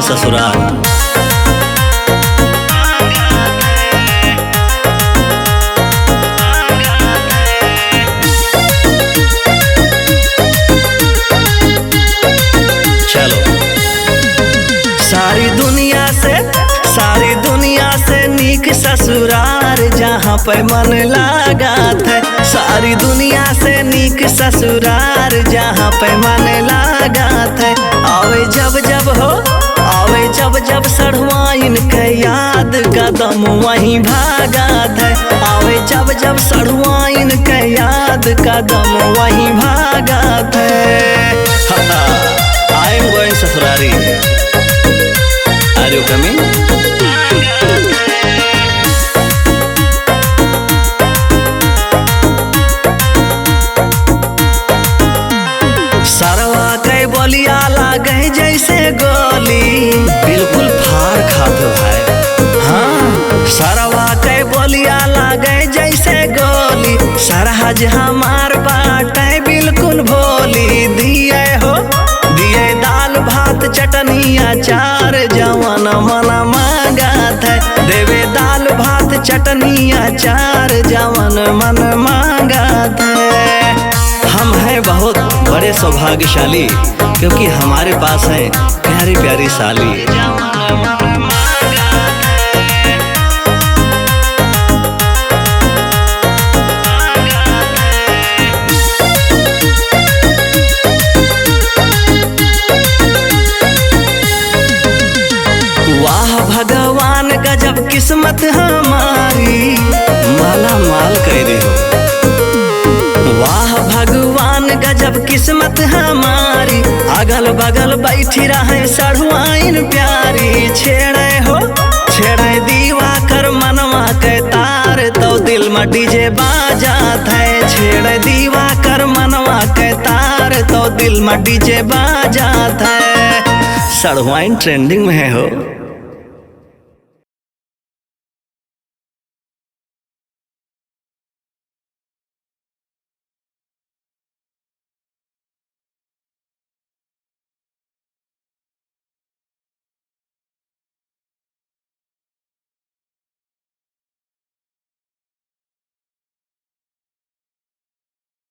ससुराल। चलो सारी दुनिया से नीक ससुरार जहाँ पे मन लागत है। सारी दुनिया से नीक ससुरार जहाँ पे मन लागत है। आवे जब सढ़वाइन के याद कदम वहीं भागत है। आवे जब सढ़वाइन के याद कदम वहीं भागत है। I am going ससुरारी। Are you coming? सरवा के बोलिया लागे जैसे गोली, बिल्कुल फाड़ खात है। हाँ सरवा के बोलिया लागे जैसे गोली, सरहज हमार बाटे बिल्कुल भोली। दिए दाल भात चटनी अचार जवन मन मांगत है। देवे दाल भात चटनी अचार जवन मन मांगत है। हम हैं बहुत बड़े सौभाग्यशाली क्योंकि हमारे पास है प्यारी प्यारी साली। वाह भगवान गजब किस्मत हमारी, माला माल कह रही हो। वाह भगवान गजब किस्मत हमारी, अगल बगल बैठी रहे सढ़वाइन प्यारी। छेड़े दीवा कर मनवा के तार तो दिल में डीजे बाजात है। छेड़े दीवा कर मनवा के तार तो दिल में डीजे बाजात है। सढ़वाइन ट्रेंडिंग में है हो।